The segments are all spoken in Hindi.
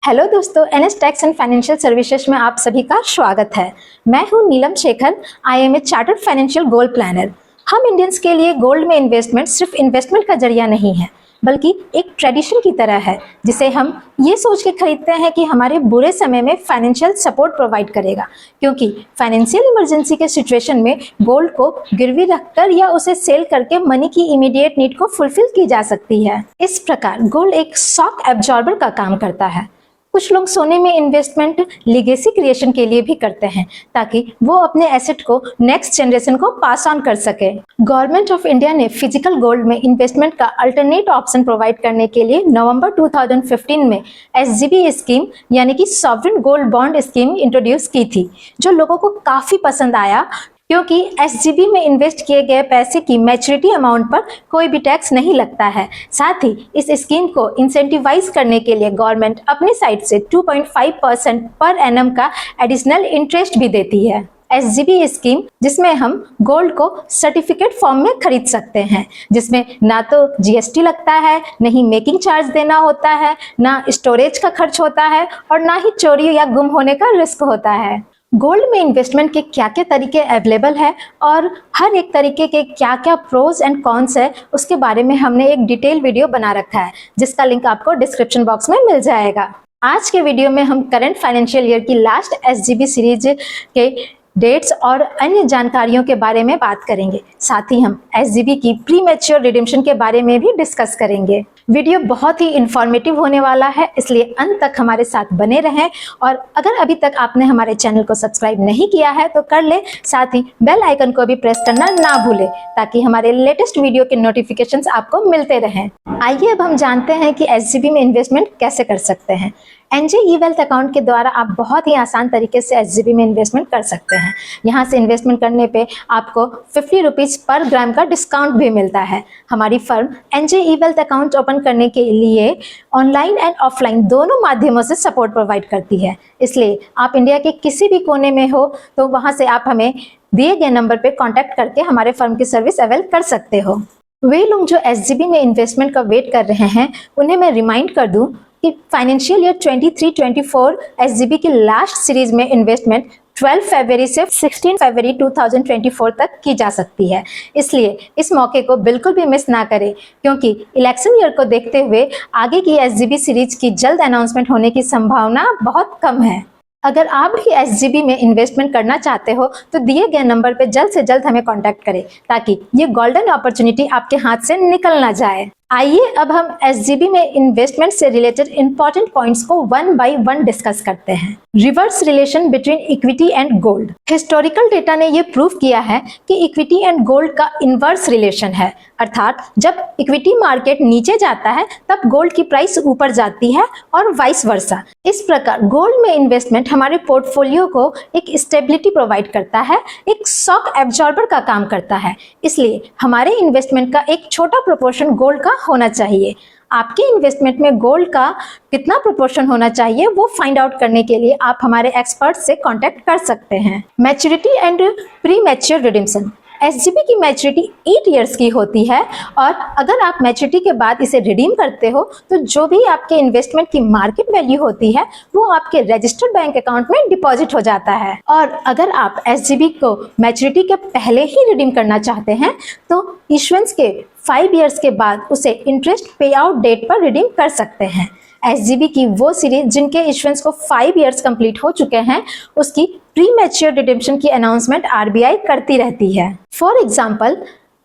हेलो दोस्तों, NS tax and financial services में आप सभी का स्वागत है। मैं हूं Neelam Shekhar. I am a chartered financial gold planner. हम इंडियंस के लिए गोल्ड में इन्वेस्टमेंट सिर्फ इन्वेस्टमेंट का जरिया नहीं है, बल्कि एक ट्रेडिशन की तरह है जिसे हम ये सोच के खरीदते हैं कि हमारे बुरे समय में फाइनेंशियल सपोर्ट प्रोवाइड करेगा। क्योंकि फाइनेंशियल इमरजेंसी के सिचुएशन में गोल्ड को गिरवी रखकर या उसे सेल करके मनी की इमीडिएट नीड को फुलफिल की जा सकती है। इस प्रकार गोल्ड एक शॉक एब्जॉर्बर का काम करता है। कुछ लोग सोने में इन्वेस्टमेंट लीगेसी क्रिएशन के लिए भी करते हैं, ताकि वो अपने एसेट को नेक्स्ट जनरेशन को पास ऑन कर सके। गवर्नमेंट ऑफ इंडिया ने फिजिकल गोल्ड में इन्वेस्टमेंट का अल्टरनेट ऑप्शन प्रोवाइड करने के लिए नवंबर 2015 में एसजीबी स्कीम यानी कि sovereign gold bond scheme introduce की थी, जो लोगों को काफी पसंद आया क्योंकि एसजीबी में इन्वेस्ट किए गए पैसे की मैच्योरिटी अमाउंट पर कोई भी टैक्स नहीं लगता है। साथ ही इस स्कीम को इंसेंटिवाइज करने के लिए गवर्नमेंट अपनी साइड से 2.5% पर एनम का एडिशनल इंटरेस्ट भी देती है। एसजीबी स्कीम जिसमें हम गोल्ड को सर्टिफिकेट फॉर्म में खरीद सकते हैं, जिसमें ना तो जीएसटी लगता है, न ही मेकिंग चार्ज देना होता है, ना स्टोरेज का खर्च होता है और ना ही चोरी या गुम होने का रिस्क होता है। गोल्ड में इन्वेस्टमेंट के क्या क्या तरीके अवेलेबल है और हर एक तरीके के क्या क्या प्रोज एंड कॉन्स है, उसके बारे में हमने एक डिटेल वीडियो बना रखा है, जिसका लिंक आपको डिस्क्रिप्शन बॉक्स में मिल जाएगा। आज के वीडियो में हम करंट फाइनेंशियल ईयर की लास्ट एसजीबी सीरीज के डेट्स और अन्य जानकारियों के बारे में बात करेंगे। साथ ही हम एसजीबी की प्री मैच्योर रिडेम्पशन के बारे में भी डिस्कस करेंगे। वीडियो बहुत ही इंफॉर्मेटिव होने वाला है, इसलिए अंत तक हमारे साथ बने रहें। और अगर अभी तक आपने हमारे चैनल को सब्सक्राइब नहीं किया है तो कर ले, साथ ही बेल आइकन को भी प्रेस करना ना भूले, ताकि हमारे लेटेस्ट वीडियो के नोटिफिकेशंस आपको मिलते रहें। आइए अब हम जानते हैं कि एसजीबी में इन्वेस्टमेंट कैसे कर सकते हैं। एनजे ई वेल्थ अकाउंट के द्वारा आप बहुत ही आसान तरीके से एसजीबी में इन्वेस्टमेंट कर सकते हैं। यहाँ से इन्वेस्टमेंट करने पे आपको 50 रुपीज़ पर ग्राम का डिस्काउंट भी मिलता है। हमारी फर्म एनजे ई वेल्थ अकाउंट ओपन करने के लिए ऑनलाइन एंड ऑफलाइन दोनों माध्यमों से सपोर्ट प्रोवाइड करती है। इसलिए आप इंडिया के किसी भी कोने में हो तो वहाँ से आप हमें दिए गए नंबर पर कॉन्टैक्ट करके हमारे फर्म की सर्विस अवेल कर सकते हो। वे लोग जो एसजीबी में इन्वेस्टमेंट का वेट कर रहे हैं, उन्हें मैं रिमाइंड कर दूं कि फाइनेंशियल ईयर 23-24 एसजीबी की लास्ट सीरीज में इन्वेस्टमेंट 12 फरवरी से 16 फरवरी 2024 तक की जा सकती है। इसलिए इस मौके को बिल्कुल भी मिस ना करें, क्योंकि इलेक्शन ईयर को देखते हुए आगे की एसजीबी सीरीज की जल्द अनाउंसमेंट होने की संभावना बहुत कम है। अगर आप भी एसजीबी में इन्वेस्टमेंट करना चाहते हो तो दिए गए नंबर पर जल्द से जल्द हमें कांटेक्ट करें, ताकि ये गोल्डन अपॉर्चुनिटी आपके हाथ से निकल ना जाए। आइए अब हम एसजीबी में इन्वेस्टमेंट से रिलेटेड इंपॉर्टेंट पॉइंट्स को वन बाय वन डिस्कस करते हैं। Reverse relation between equity and gold. Historical data ने यह प्रूव किया है कि इक्विटी एंड गोल्ड का इनवर्स रिलेशन है, अर्थात जब इक्विटी मार्केट नीचे जाता है तब गोल्ड की प्राइस ऊपर जाती है और वाइस वर्सा। इस प्रकार गोल्ड में इन्वेस्टमेंट हमारे पोर्टफोलियो को एक स्टेबिलिटी प्रोवाइड करता है, एक शॉक एब्जॉर्बर का काम करता है। इसलिए हमारे इन्वेस्टमेंट का एक छोटा प्रोपोर्शन गोल्ड का होना चाहिए। आपके इन्वेस्टमेंट में गोल्ड का कितना प्रोपोर्शन होना चाहिए वो फाइंड आउट करने के लिए आप हमारे एक्सपर्ट से कांटेक्ट कर सकते हैं। Maturity and pre mature redemption. SGB की मैच्योरिटी 8 इयर्स की होती है, और अगर आप मैच्योरिटी के बाद इसे रिडीम करते हो तो जो भी आपके इन्वेस्टमेंट की मार्केट वैल्यू होती है वो आपके रजिस्टर्ड बैंक अकाउंट में डिपॉजिट हो जाता है। और अगर आप एसजीबी को मैच्योरिटी के पहले ही रिडीम करना चाहते हैं तो इश्यूएंस के 5 इयर्स के बाद उसे इंटरेस्ट पे आउट डेट पर रिडीम कर सकते हैं। एसजीबी की वो सीरीज जिनके इश्यूएंस को 5 इयर्स कंप्लीट हो चुके हैं, उसकी प्री मैच्योर रिडेम्पशन की अनाउंसमेंट आरबीआई करती रहती है। फॉर एग्जांपल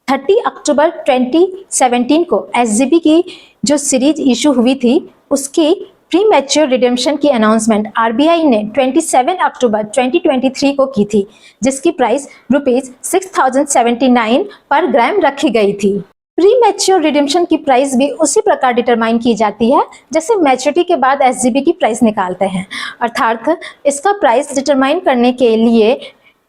30 अक्टूबर 2017 को एसजीबी की जो सीरीज इशू हुई थी, उसकी प्री मैच्योर रिडेम्पशन की अनाउंसमेंट आरबीआई ने 27 अक्टूबर 2023 को की थी, जिसकी प्राइस ₹6079 पर ग्राम रखी गई थी। प्री मैच्योर रिडेम्पशन की प्राइस भी उसी प्रकार डिटरमाइन की जाती है जैसे मैच्योरिटी के बाद एसजीबी की प्राइस निकालते हैं, अर्थात इसका प्राइस डिटरमाइन करने के लिए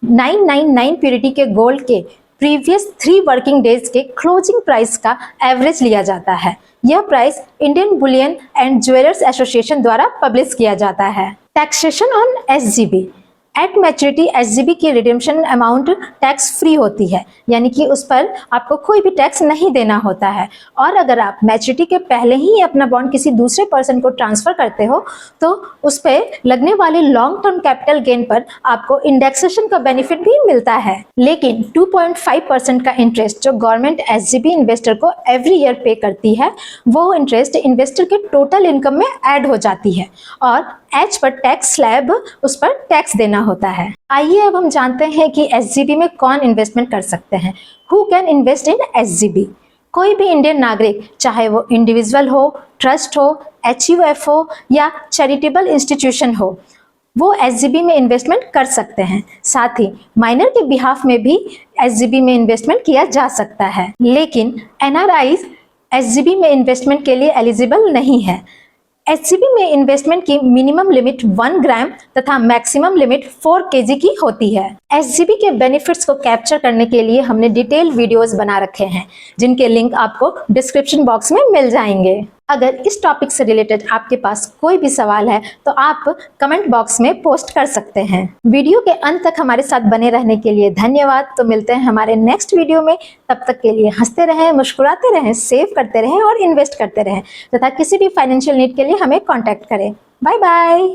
999 प्यूरिटी के गोल्ड के प्रीवियस 3 वर्किंग डेज के क्लोजिंग प्राइस का एवरेज लिया जाता है। यह price Indian Boolean and jewellers association द्वारा पब्लिश किया जाता है। Taxation on SGB. At maturity SGB की रिडेम्पशन अमाउंट टैक्स फ्री होती है, यानी कि उस पर आपको कोई भी टैक्स नहीं देना होता है। और अगर आप मैच्योरिटी के पहले ही अपना बॉन्ड किसी दूसरे पर्सन को ट्रांसफर करते हो तो उस पर लगने वाले लॉन्ग टर्म कैपिटल गेन पर आपको इंडेक्सेशन का बेनिफिट भी मिलता है। लेकिन 2.5% का इंटरेस्ट जो गवर्नमेंट एसजीबी इन्वेस्टर को एवरी ईयर पे करती है, वो इंटरेस्ट इन्वेस्टर के टोटल इनकम में ऐड हो जाती है और एच पर टैक्स स्लैब उस पर टैक्स देना होता है। आइए अब हम जानते हैं कि एसजीबी में कौन इन्वेस्टमेंट कर सकते हैं। Who can invest in SGB? कोई भी इंडियन नागरिक, चाहे वो इंडिविजुअल हो, ट्रस्ट हो, एचयूएफ हो या चैरिटेबल इंस्टीट्यूशन हो, वो एसजीबी में इन्वेस्टमेंट कर सकते हैं। साथ ही माइनर के बिहाफ में भी एसजीबी में इन्वेस्टमेंट किया जा सकता है। लेकिन एनआरआईज एसजीबी में इन्वेस्टमेंट के लिए एलिजिबल नहीं है। एसजीबी में इन्वेस्टमेंट की मिनिमम लिमिट 1 ग्राम तथा मैक्सिमम लिमिट 4 केजी की होती है। एसजीबी के बेनिफिट्स को कैप्चर करने के लिए हमने डिटेल वीडियोस बना रखे हैं, जिनके लिंक आपको डिस्क्रिप्शन बॉक्स में मिल जाएंगे। अगर इस टॉपिक से रिलेटेड आपके पास कोई भी सवाल है तो आप कमेंट बॉक्स में पोस्ट कर सकते हैं। वीडियो के अंत तक हमारे साथ बने रहने के लिए धन्यवाद। तो मिलते हैं हमारे नेक्स्ट वीडियो में। तब तक के लिए हंसते रहें, मुस्कुराते रहें, सेव करते रहें और इन्वेस्ट करते रहें तथा किसी भी फाइनेंशियल नीड के लिए हमें कॉन्टैक्ट करें। Bye bye.